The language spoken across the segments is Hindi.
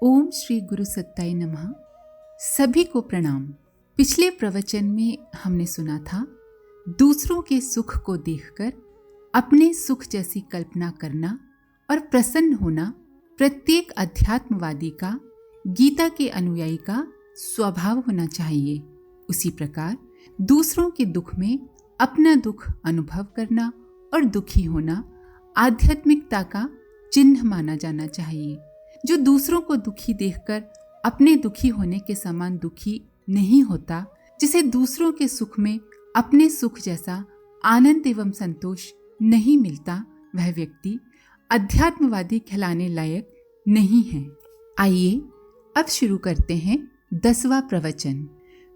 ओम श्री गुरु सत्ताय नमः। सभी को प्रणाम। पिछले प्रवचन में हमने सुना था, दूसरों के सुख को देखकर अपने सुख जैसी कल्पना करना और प्रसन्न होना प्रत्येक अध्यात्मवादी का, गीता के अनुयायी का स्वभाव होना चाहिए। उसी प्रकार दूसरों के दुख में अपना दुख अनुभव करना और दुखी होना आध्यात्मिकता का चिन्ह माना जाना चाहिए। जो दूसरों को दुखी देखकर अपने दुखी होने के समान दुखी नहीं होता, जिसे दूसरों के सुख में अपने सुख जैसा आनंद एवं संतोष नहीं मिलता, वह व्यक्ति अध्यात्मवादी कहलाने लायक नहीं है। आइए अब शुरू करते हैं 10वां प्रवचन।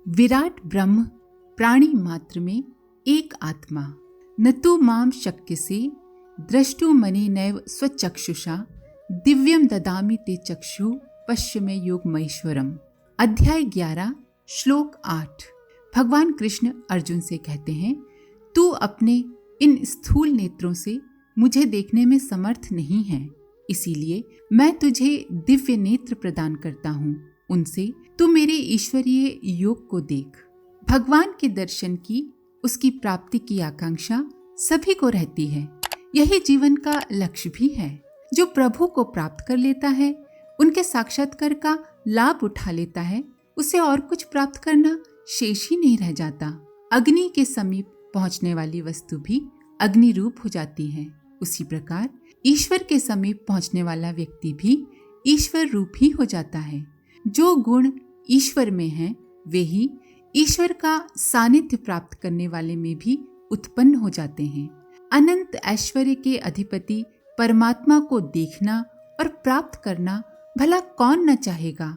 विराट ब्रह्म प्राणी मात्र में एक आत्मा, न तो माम शक्य से द्रष्टु मने नैव स्वचक्षुषा दिव्यम ददामि ते चक्षु पश्य में योग महेश्वरम। अध्याय 11 श्लोक 8। भगवान कृष्ण अर्जुन से कहते हैं, तू अपने इन स्थूल नेत्रों से मुझे देखने में समर्थ नहीं है, इसीलिए मैं तुझे दिव्य नेत्र प्रदान करता हूँ। उनसे तू मेरे ईश्वरीय योग को देख। भगवान के दर्शन की, उसकी प्राप्ति की आकांक्षा सभी को रहती है। यही जीवन का लक्ष्य भी है। जो प्रभु को प्राप्त कर लेता है, उनके साक्षात्कार का लाभ उठा लेता है, उसे और कुछ प्राप्त करना शेष ही नहीं रह जाता। अग्नि के समीप पहुंचने वाली वस्तु भी अग्नि रूप हो जाती है। उसी प्रकार ईश्वर के समीप पहुंचने वाला व्यक्ति भी ईश्वर रूप ही हो जाता है। जो गुण ईश्वर में हैं, वे ही ईश्वर का सानिध्य प्राप्त करने वाले में भी उत्पन्न हो जाते हैं। अनंत ऐश्वर्य के अधिपति परमात्मा को देखना और प्राप्त करना भला कौन न चाहेगा।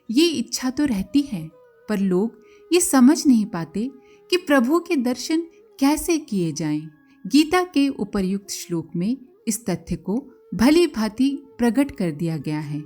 ये इच्छा तो रहती है, पर लोग ये समझ नहीं पाते कि प्रभु के दर्शन कैसे किए जाएं। गीता के उपर्युक्त श्लोक में इस तथ्य को भली भांति प्रकट कर दिया गया है।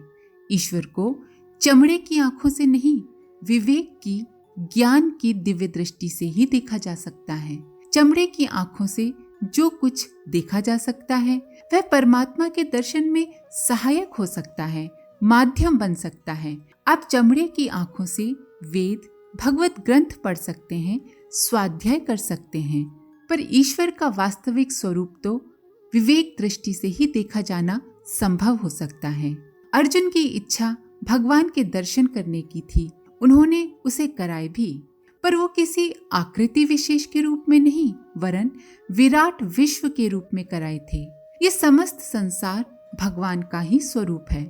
ईश्वर को चमड़े की आंखों से नहीं, विवेक की, ज्ञान की दिव्य दृष्टि से ही देखा जा सकता है। चमड़े की आंखों से जो कुछ देखा जा सकता है, वह परमात्मा के दर्शन में सहायक हो सकता है, माध्यम बन सकता है। आप चमड़े की आंखों से वेद, भगवत ग्रंथ पढ़ सकते हैं, स्वाध्याय कर सकते हैं, पर ईश्वर का वास्तविक स्वरूप तो विवेक दृष्टि से ही देखा जाना संभव हो सकता है। अर्जुन की इच्छा भगवान के दर्शन करने की थी। उन्होंने उसे कराए भी, पर वो किसी आकृति विशेष के रूप में नहीं, वरन विराट विश्व के रूप में कराए थे। ये समस्त संसार भगवान का ही स्वरूप है।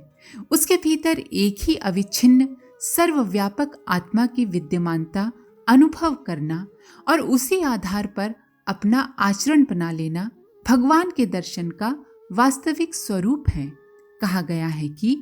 उसके भीतर एक ही अविच्छिन्न सर्वव्यापक आत्मा की विद्यमानता अनुभव करना और उसी आधार पर अपना आचरण बना लेना भगवान के दर्शन का वास्तविक स्वरूप है। कहा गया है कि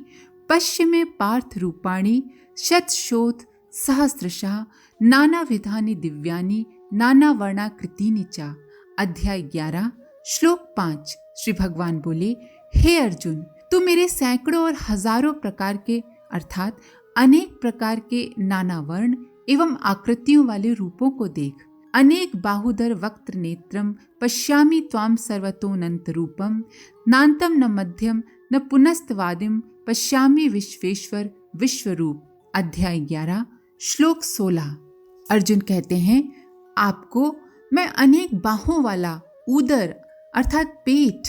पश्य में पार्थ रूपाणी शतशोथ सहस्रशः नाना विधानि दिव्यानि नाना वर्णाकृतिनि च। अध्याय 11 श्लोक 5। श्री भगवान बोले, हे अर्जुन, तू मेरे सैकड़ों और हजारों प्रकार के अर्थात अनेक प्रकार के नाना वर्ण एवं आकृतियों वाले रूपों को देख। अनेक बाहुदर वक्त्र नेत्रम पश्यामि त्वाम सर्वतोऽनंत रूपम नान्तम न मध्यम न पुनस्तवादिम पश्यामि विश्वेश्वर विश्वरूप। अध्याय 11 श्लोक 16। अर्जुन कहते हैं, आपको मैं अनेक बाहों वाला, उदर अर्थात पेट,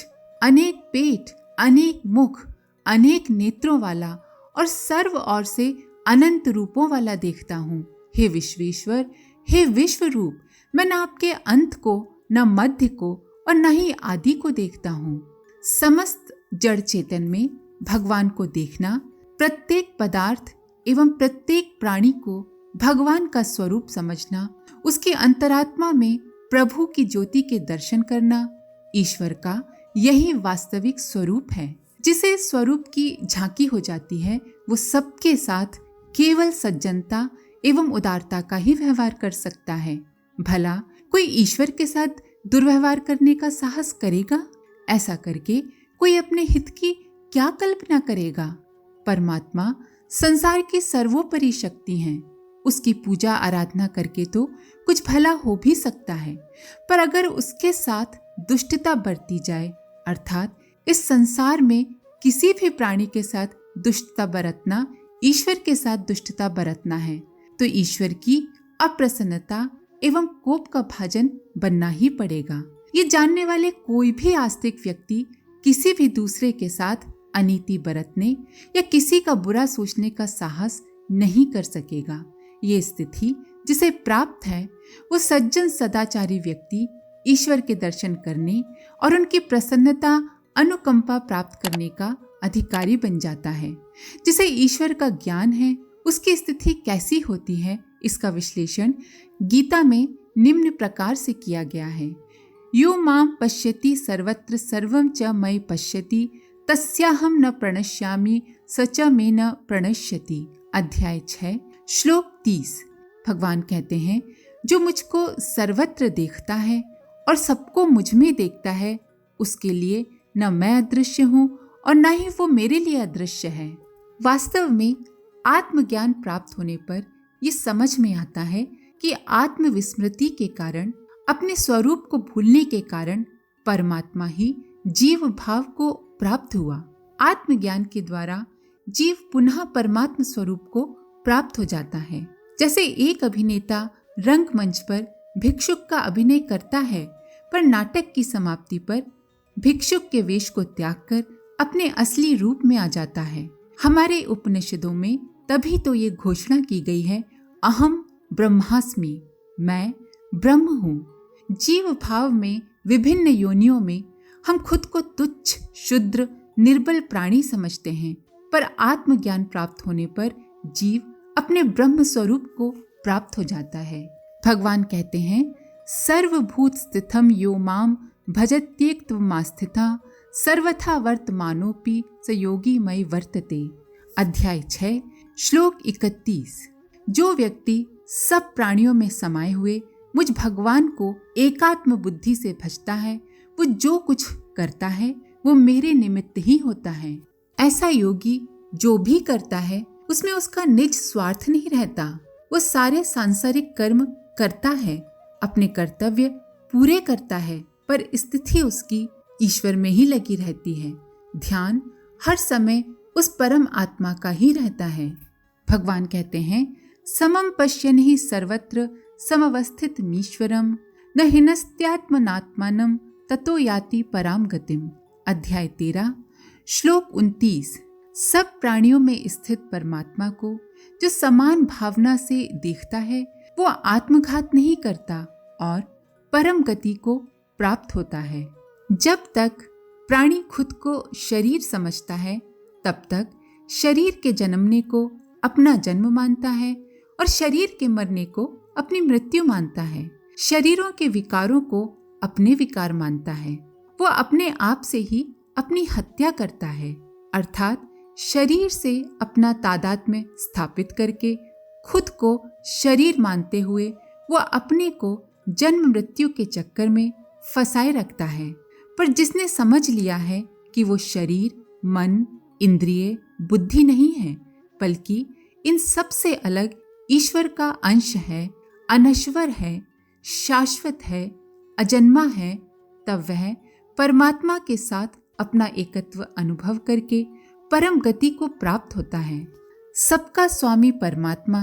अनेक मुख, अनेक नेत्रों वाला और सर्व ओर से अनंत रूपों वाला देखता हूँ। हे विश्वेश्वर, हे विश्वरूप, मैं न आपके अंत को, न मध्य को और न ही आदि को देखता हूँ। समस्त जड़ चेतन में भगवान को देखना, प्रत्येक पदार्थ एवं प्रत्येक प्राणी को भगवान का स्वरूप समझना, उसकी अंतरात्मा में प्रभु की ज्योति के दर्शन करना, ईश्वर का यही वास्तविक स्वरूप है। जिसे स्वरूप की झांकी हो जाती है, वो सबके साथ केवल सज्जनता एवं उदारता का ही व्यवहार कर सकता है। भला कोई ईश्वर के साथ दुर्व्यवहार करने का साहस करेगा? ऐसा करके कोई अपने हित की क्या कल्पना करेगा? परमात्मा संसार की सर्वोपरि शक्ति है। उसकी पूजा आराधना करके तो कुछ भला हो भी सकता है, पर अगर उसके साथ दुष्टता बरती जाए, अर्थात इस संसार में किसी भी प्राणी के साथ दुष्टता बरतना ईश्वर के साथ दुष्टता बरतना है, तो ईश्वर की अप्रसन्नता एवं कोप का भाजन बनना ही पड़ेगा। ये जानने वाले कोई भी आस्तिक व्यक्ति किसी भी दूसरे के साथ अनीति बरतने या किसी का बुरा सोचने का साहस नहीं कर सकेगा। ये स्थिति जिसे प्राप्त है वो सज्जन सदाचारी व्यक्ति ईश्वर के दर्शन करने और उनकी प्रसन्नता अनुकंपा प्राप्त करने का अधिकारी बन जाता है। जिसे ईश्वर का ज्ञान है उसकी स्थिति कैसी होती है, इसका विश्लेषण गीता में निम्न प्रकार से किया गया है। यो माम पश्यति सर्वत्र सर्वं च मयि पश्यति तस्याहम न प्रणश्यामि स च मे न प्रणश्यति। अध्याय 6 श्लोक 30। भगवान कहते हैं, जो मुझको सर्वत्र देखता है और सबको मुझ में देखता है, उसके लिए न मैं अदृश्य हूँ और न ही वो मेरे लिए अदृश्य है। वास्तव में आत्मज्ञान प्राप्त होने पर ये समझ में आता है कि आत्मविस्मृति के कारण, अपने स्वरूप को भूलने के कारण परमात्मा ही जीव भाव को प्राप्त हुआ। आत्मज्ञान के द्वारा जीव पुनः परमात्मा स्वरूप को प्राप्त हो जाता है। जैसे एक अभिनेता रंगमंच पर भिक्षुक का अभिनय करता है, पर नाटक की समाप्ति पर भिक्षुक के वेश को त्याग कर अपने असली रूप में आ जाता है। हमारे उपनिषदों में तभी तो ये घोषणा की गई है, अहम ब्रह्मास्मि, मैं ब्रह्म हूँ। जीव भाव में विभिन्न योनियों में हम खुद को तुच्छ, शुद्र, निर्बल प्राणी समझते हैं, पर आत्मज्ञान प्राप्त होने पर जीव अपने ब्रह्म स्वरूप को प्राप्त हो जाता है। भगवान कहते हैं, सर्वभूत स्थितम यो माम भजत्येकत्वमास्थिता सर्वथा वर्तमानोपि स योगी मयि वर्तते। अध्याय 6 श्लोक 31। जो व्यक्ति सब प्राणियों में समाये हुए मुझ भगवान को एकात्म बुद्धि से भजता है, वो जो कुछ करता है वो मेरे निमित्त ही होता है। ऐसा योगी जो भी करता है उसमें उसका निज स्वार्थ नहीं रहता। वो सारे सांसारिक कर्म करता है, अपने कर्तव्य पूरे करता है, पर स्थिति उसकी ईश्वर में ही लगी रहती है। ध्यान हर समय उस परम आत्मा का ही रहता है। भगवान कहते हैं, समम पश्यन् हि सर्वत्र समवस्थितमीश्वरम न हिनस्त्यात्मनात्मानं ततो याति पराम गतिम। अध्याय 13 श्लोक 29। सब प्राणियों में स्थित परमात्मा को जो समान भावना से देखता है वो आत्मघात नहीं करता और परम गति को प्राप्त होता है। जब तक प्राणी खुद को शरीर समझता है तब तक शरीर के जन्मने को अपना जन्म मानता है और शरीर के मरने को अपनी मृत्यु मानता है। शरीरों के विकारों को अपने विकार मानता है। वो अपने आप से ही अपनी हत्या करता है, अर्थात शरीर से अपना तादात्म्य स्थापित करके खुद को शरीर मानते हुए वो अपने को जन्म मृत्यु के चक्कर में फंसाए रखता है। पर जिसने समझ लिया है कि वो शरीर, मन, इंद्रिय, बुद्धि नहीं है, बल्कि इन सब से अलग ईश्वर का अंश है, अनश्वर है, शाश्वत है, अजन्मा है, तब वह परमात्मा के साथ अपना एकत्व अनुभव करके परम गति को प्राप्त होता है। सबका स्वामी परमात्मा,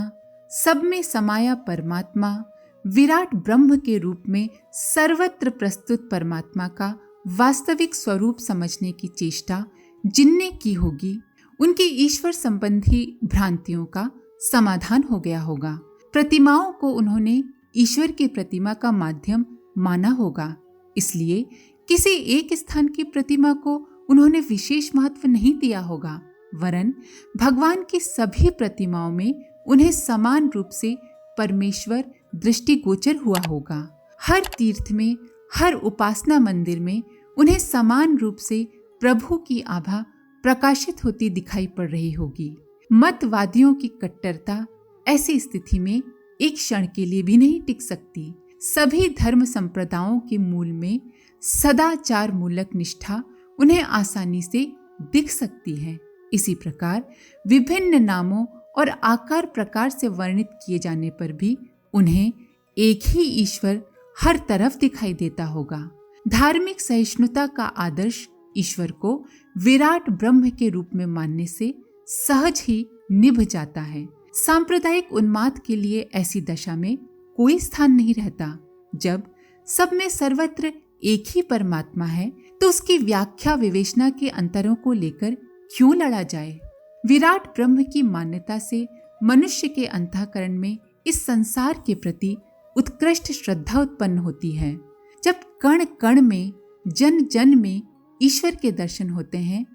सब में समाया परमात्मा, विराट ब्रह्म के रूप में सर्वत्र प्रस्तुत परमात्मा का वास्तविक स्वरूप समझने की चेष्टा जिनने की होगी, उनकी ईश्वर संबंधी भ्रांतियों का समाधान हो गया होगा। प्रतिमाओं को उन्होंने ईश्वर की प्रतिमा का माध्यम माना होगा, इसलिए किसी एक स्थान की प्रतिमा को उन्होंने विशेष महत्व नहीं दिया होगा, वरन भगवान की सभी प्रतिमाओं में उन्हें समान रूप से परमेश्वर दृष्टिगोचर हुआ होगा। हर तीर्थ में, हर उपासना मंदिर में उन्हें समान रूप से प्रभु की आभा प्रकाशित होती दिखाई पड़ रही होगी। मतवादियों की कट्टरता ऐसी स्थिति में एक क्षण के लिए भी नहीं टिक सकती। सभी धर्म संप्रदायों के मूल में सदाचार मूलक निष्ठा उन्हें आसानी से दिख सकती है। इसी प्रकार विभिन्न नामों और आकार प्रकार से वर्णित किए जाने पर भी उन्हें एक ही ईश्वर हर तरफ दिखाई देता होगा। धार्मिक सहिष्णुता का आदर्श ईश्वर को विराट ब्रह्म के रूप में मानने से सहज ही निभ जाता है। सांप्रदायिक उन्माद के लिए ऐसी दशा में कोई स्थान नहीं रहता। जब सब में सर्वत्र एक ही परमात्मा है तो उसकी व्याख्या विवेचना के अंतरों को लेकर क्यों लड़ा जाए। विराट ब्रह्म की मान्यता से मनुष्य के अंतःकरण में इस संसार के प्रति उत्कृष्ट श्रद्धा उत्पन्न होती है। जब कण कण में, जन जन में ईश्वर के दर्शन होते हैं,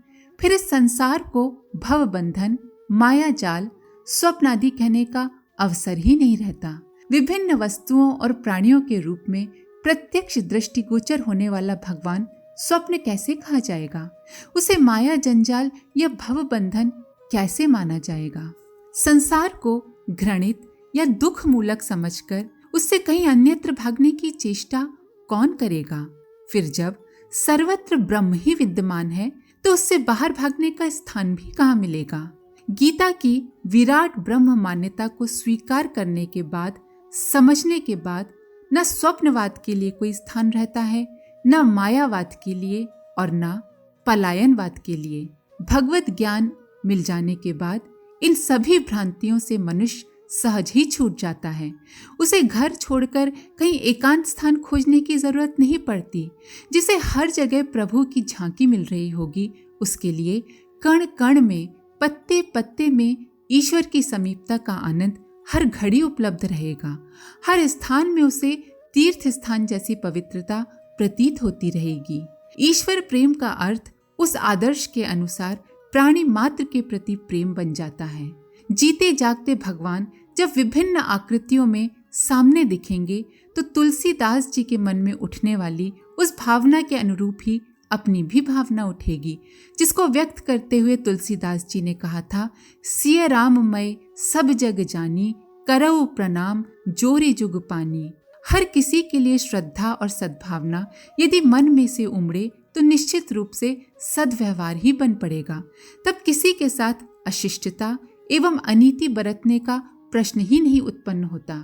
फिर इस संसार को भव बंधन, माया जाल, स्वप्न आदि कहने का अवसर ही नहीं रहता। विभिन्न वस्तुओं और प्राणियों के रूप में प्रत्यक्ष दृष्टिगोचर होने वाला भगवान स्वप्न कैसे कहा जाएगा? उसे माया जंजाल या भव बंधन कैसे माना जाएगा? संसार को घृणित या दुख मूलक समझकर उससे कहीं अन्यत्र भागने की चेष्टा कौन करेगा? फिर जब सर्वत्र ब्रह्म ही विद्यमान है तो उससे बाहर भागने का स्थान भी कहाँ मिलेगा? गीता की विराट ब्रह्म मान्यता को स्वीकार करने के बाद, समझने के बाद, न स्वप्नवाद के लिए कोई स्थान रहता है, न मायावाद के लिए और न पलायनवाद के लिए। भगवत ज्ञान मिल जाने के बाद इन सभी भ्रांतियों से मनुष्य सहज ही छूट जाता है। उसे घर छोड़कर कहीं एकांत स्थान खोजने की जरूरत नहीं पड़ती। जिसे हर जगह प्रभु की झांकी मिल रही होगी, उसके लिए कण कण में, पत्ते पत्ते में ईश्वर की समीपता का आनंद हर घड़ी उपलब्ध रहेगा। हर स्थान में उसे तीर्थ स्थान जैसी पवित्रता प्रतीत होती रहेगी। ईश्वर प्रेम का अर्थ उस आदर्श के अनुसार प्राणी मात्र के प्रति प्रेम बन जाता है। जीते जागते भगवान जब विभिन्न आकृतियों में सामने दिखेंगे तो तुलसीदास जी के मन में उठने वाली उस भावना के अनुरूप ही अपनी भी भावना उठेगी, जिसको व्यक्त करते हुए तुलसीदास जी ने कहा था, सिय राम मैं सब जग जानी, करऊ प्रणाम जोरे जुग पानी। हर किसी के लिए श्रद्धा और सद्भावना यदि मन में से उमड़े तो निश्चित रूप से सद्व्यवहार ही बन पड़ेगा। तब किसी के साथ अशिष्टता एवं अनीति बरतने का प्रश्न ही नहीं उत्पन्न होता।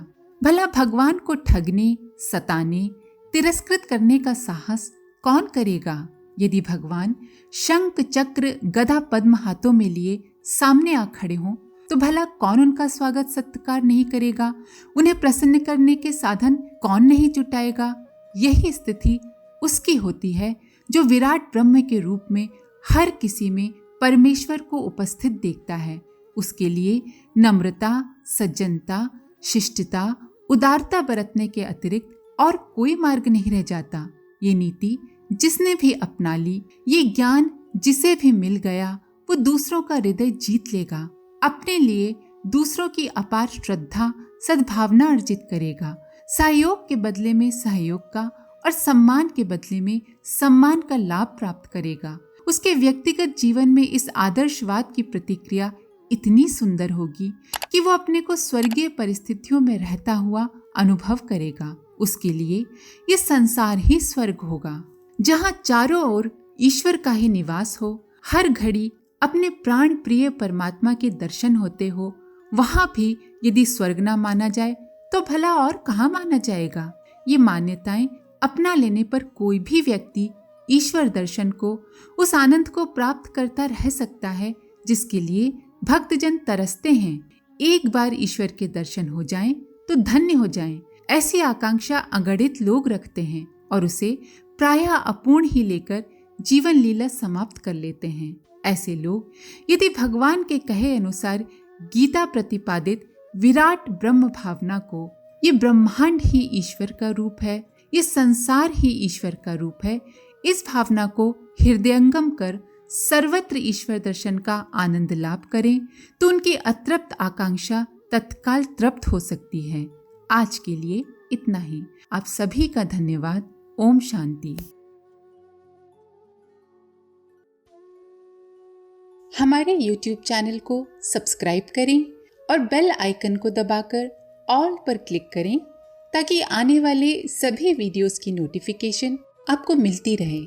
भला भगवान को ठगने, सताने, तिरस्कृत करने का साहस कौन करेगा? यदि भगवान शंख चक्र गदा पद्म हाथों में लिए सामने आ खड़े हों तो भला कौन उनका स्वागत सत्कार नहीं करेगा? उन्हें प्रसन्न करने के साधन कौन नहीं जुटाएगा? यही स्थिति उसकी होती है जो विराट ब्रह्म के रूप में हर किसी में परमेश्वर को उपस्थित देखता है। उसके लिए नम्रता, सज्जनता, शिष्टता, उदारता बरतने के अतिरिक्त और कोई मार्ग नहीं रह जाता। ये नीति जिसने भी अपना ली, ये ज्ञान जिसे भी मिल गया, वो दूसरों का हृदय जीत लेगा। अपने लिए दूसरों की अपार श्रद्धा, सद्भावना अर्जित करेगा। सहयोग के बदले में सहयोग का और सम्मान के बदले में सम्मान का लाभ प्राप्त करेगा। उसके व्यक्तिगत जीवन में इस आदर्शवाद की प्रतिक्रिया इतनी सुंदर होगी कि वो अपने को स्वर्गीय परिस्थितियों में रहता हुआ अनुभव करेगा। उसके लिए ये संसार ही स्वर्ग होगा, जहाँ चारों ओर ईश्वर का ही निवास हो, हर घड़ी अपने प्राण प्रिय परमात्मा के दर्शन होते हो। वहाँ भी यदि स्वर्ग ना माना जाए तो भला और कहाँ माना जाएगा? ये मान्यताएं अपना लेने पर कोई भी व्यक्ति ईश्वर दर्शन को, उस आनंद को प्राप्त करता रह सकता है जिसके लिए भक्तजन तरसते हैं। एक बार ईश्वर के दर्शन हो जाएं तो धन्य हो जाएं, ऐसी आकांक्षा अगणित लोग रखते हैं और उसे प्रायः अपूर्ण ही लेकर जीवन लीला समाप्त कर लेते हैं। ऐसे लोग यदि भगवान के कहे अनुसार गीता प्रतिपादित विराट ब्रह्म भावना को, ये ब्रह्मांड ही ईश्वर का रूप है, ये संसार ही ईश्वर का रूप है, इस भावना को हृदयंगम कर सर्वत्र ईश्वर दर्शन का आनंद लाभ करें तो उनकी अतृप्त आकांक्षा तत्काल तृप्त हो सकती है। आज के लिए इतना ही। आप सभी का धन्यवाद। ओम शांति। हमारे YouTube चैनल को सब्सक्राइब करें और बेल आइकन को दबाकर ऑल पर क्लिक करें ताकि आने वाले सभी वीडियोस की नोटिफिकेशन आपको मिलती रहे।